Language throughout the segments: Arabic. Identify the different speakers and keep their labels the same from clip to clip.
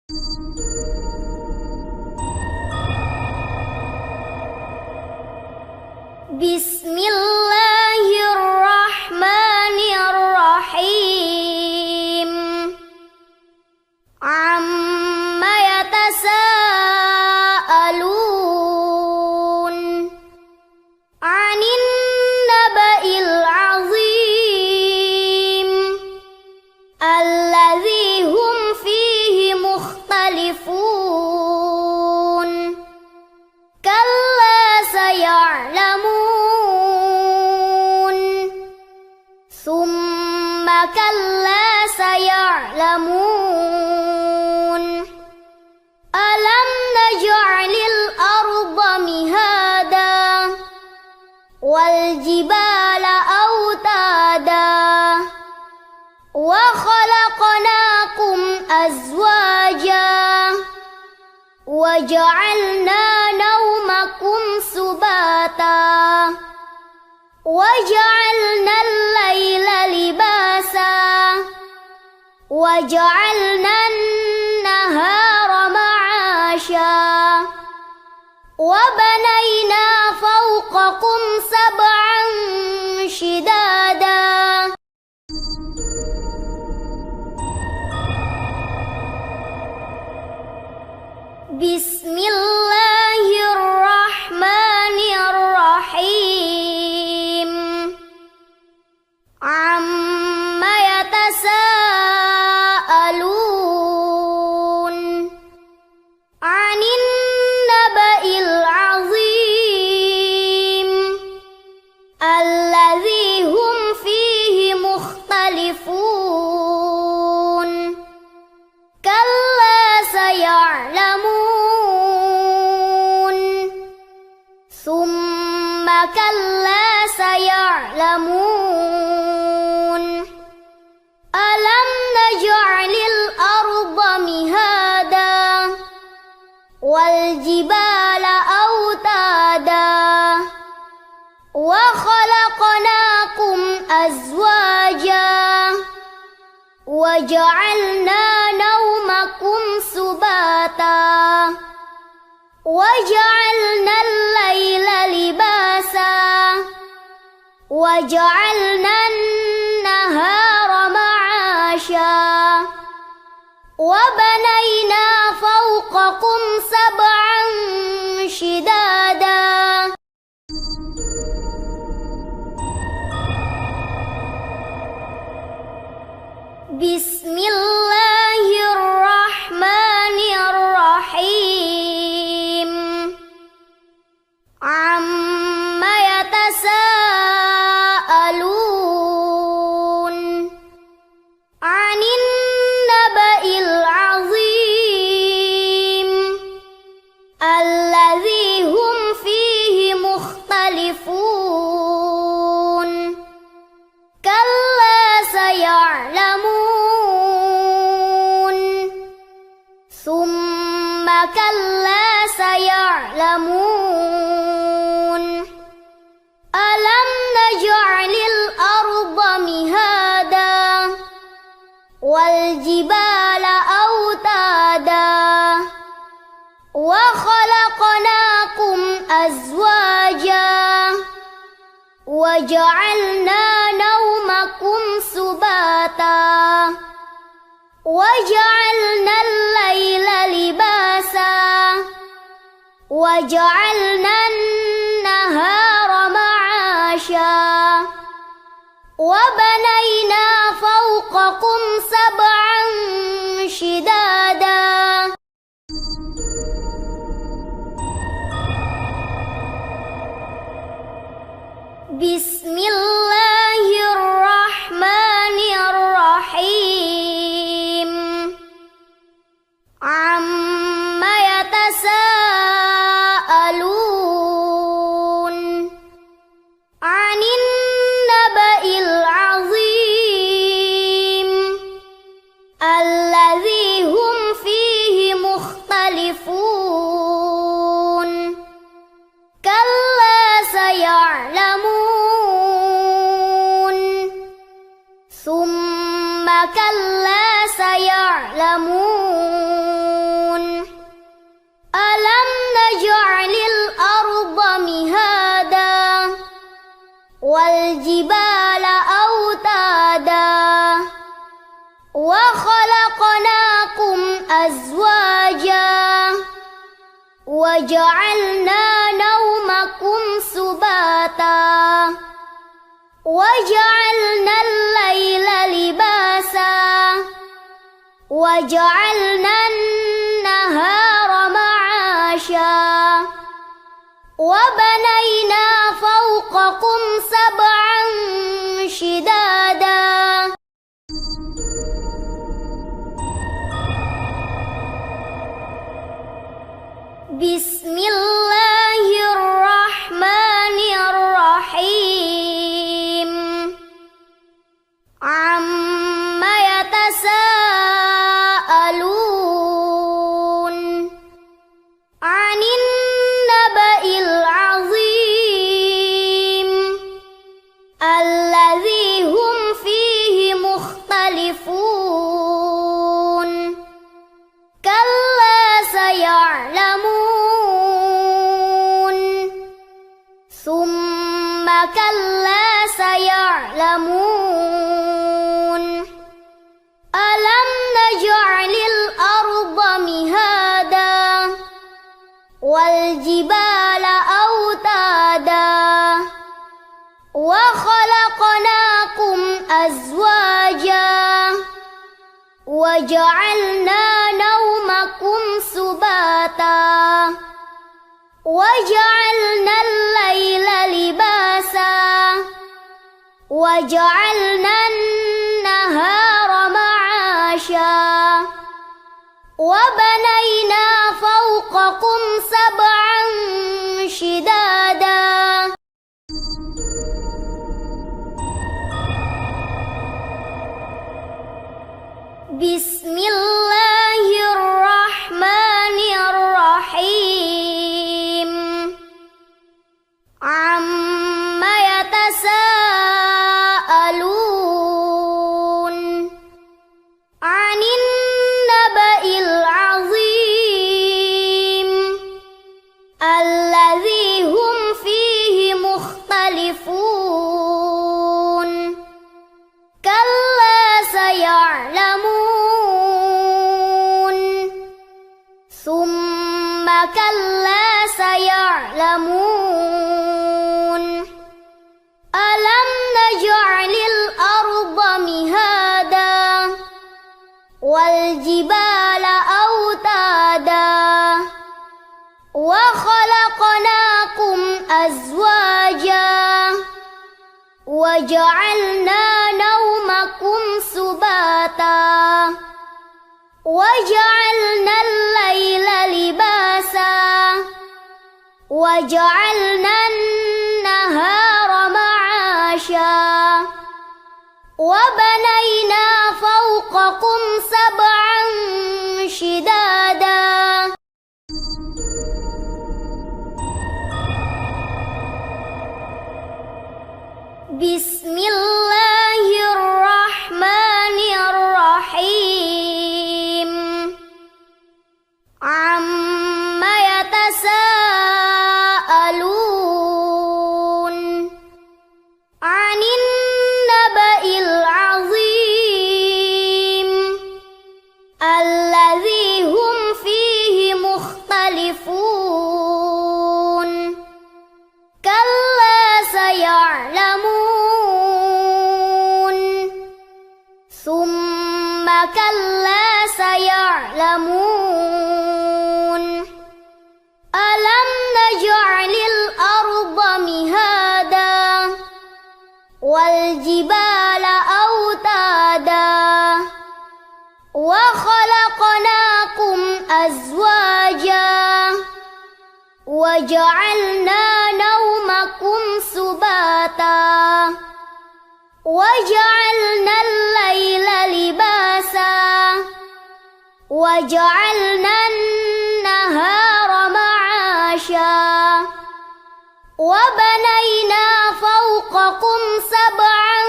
Speaker 1: بسم الله الرحمن الرحيم عم يتساءلون عن النبأ العظيم الذي هم فيه مختلفون كلا سيعلمون ثم كلا سيعلمون ألم نجعل الأرض مهادا والجبال أوتادا وخلقناكم أزواجا وجعلنا نومكم سباتا وجعلنا الليل لباسا وجعلنا النهار معاشا وبنينا فوقكم سبعا شدادا بسم الله الرحمن الرحيم عم يتساءلون عن النبأ العظيم الذي هم فيه مختلفون كلا سيعلمون ثم كلا سيعلمون ألم نجعل الأرض مهادا والجبال أوتادا وخلقناكم أزواجا وجعلنا نومكم سباتا وجعلنا الليل لباسا وجعلنا النهار معاشا وبنينا فوقكم سبعا شدادا بسم الله الرحمن الرحيم عم يتساءلون عن النبأ العظيم الذي هم فيه مختلفون كلا سيعلمون ثم كلا سيعلمون ألم نجعل الأرض مهادا والجبال أوتادا وخلقناكم أزواجا وجعلنا نومكم سباتا وجعلنا الليل لباسا وجعلنا النهار معاشا وبنينا فوقكم سبعا شدادا بسم الله الرحمن الرحيم عم يتساءلون وجعلنا نومكم سباتا وجعلنا الليل لباسا وجعلنا النهار معاشا وبنينا فوقكم سبعا شدادا بسم الله الرحمن الرحيم عما يتساءلون عن النبأ العظيم الذي هم فيه مختلفون كلا سيعلمون ثم كلا سيعلمون ألم نجعل الأرض مهادا والجبال أوتادا وخلقناكم أزواجا وجعلنا نومكم سباتا وجعلنا الليل لباسا وجعلنا النهار معاشا وبنينا فوقكم سبعا شدادا بسم الله الرحمن الرحيم عما يتساءلون عن النبأ العظيم الذي هم فيه مختلفون كلا سيعلمون ثم كلا سيعلمون ألم نجعل الأرض مهادا والجبال أوتادا وخلقناكم أزواجا وجعلنا نومكم سباتا وجعلنا الليل لباسا وجعلنا النهار معاشا وبنينا فوقكم سبعا شدادا بسم الله الرحمن الرحيم عما يتساءلون عن النبأ العظيم الذي هم فيه مختلفون كلا سيعلمون ثم كلا سيعلمون ألم نجعل الأرض مهادا والجبال أوتادا وخلقناكم أزواجا وجعلنا نومكم سباتا وجعلنا الليل لباسا وجعلنا النهار معاشا وبنينا فوقكم سبعا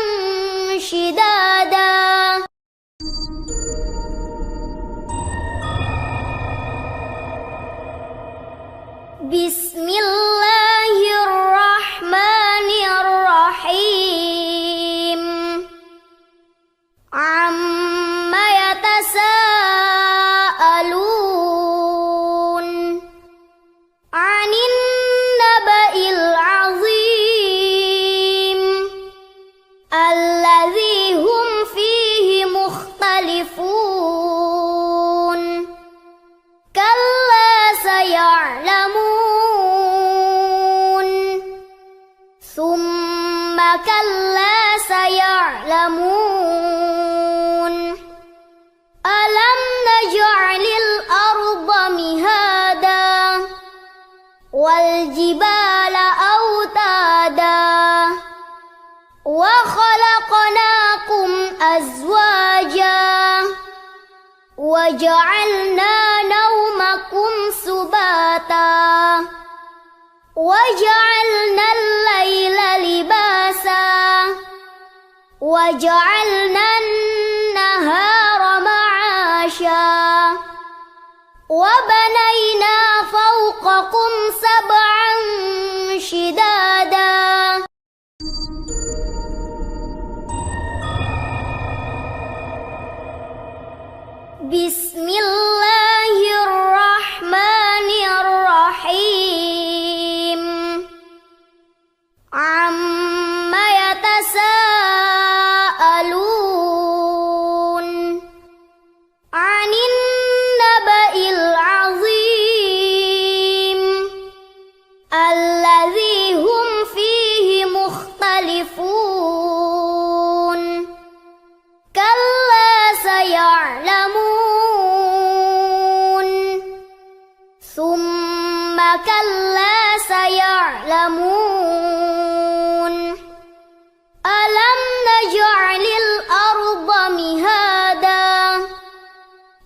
Speaker 1: شدادا بسم الله الرحمن الرحيم عما يتساءلون وجعلنا نومكم سباتا وجعلنا الليل لباسا وجعلنا النهار معاشا وبنينا فوقكم سبعا شدادا بسم الله الرحمن الرحيم عما يتساءلون عن النبأ العظيم الذي هم فيه مختلفون كلا سيعلمون ثم كلا سيعلمون ألم نجعل الأرض مهادا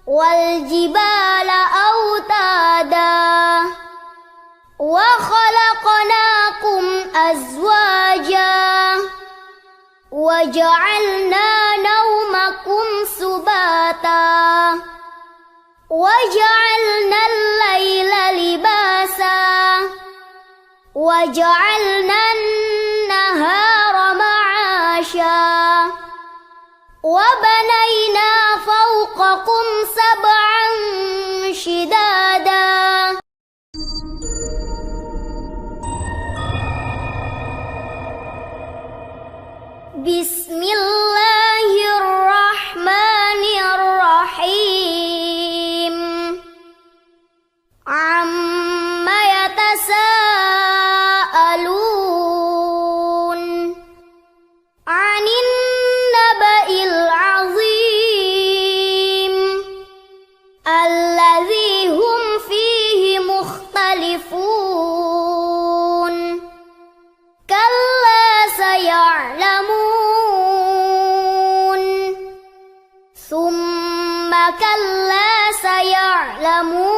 Speaker 1: والجبال أوتادا وخلقناكم أزواجا وجعلنا نومكم سباتا وجعلنا الليل لباسا وجعلنا النهار معاشا وبنينا فوقكم سبعا شدادا بسم الله الرحمن الرحيم عما يتساءلون عن النبأ العظيم الذي هم فيه مختلفون كلا سيعلمون ثم كلا سيعلمون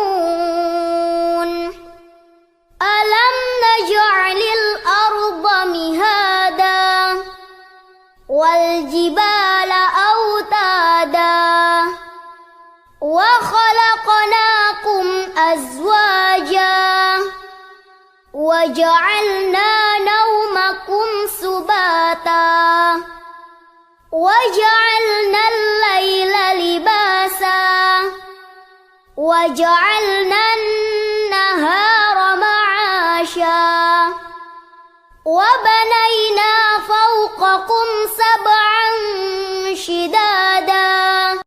Speaker 1: ألم نجعل الأرض مهادا والجبال أوتادا وخلقناكم أزواجا وجعلنا نومكم سباتا وجعلنا الليل لباسا وجعلنا النهار معاشا وبنينا فوقكم سبعا شدادا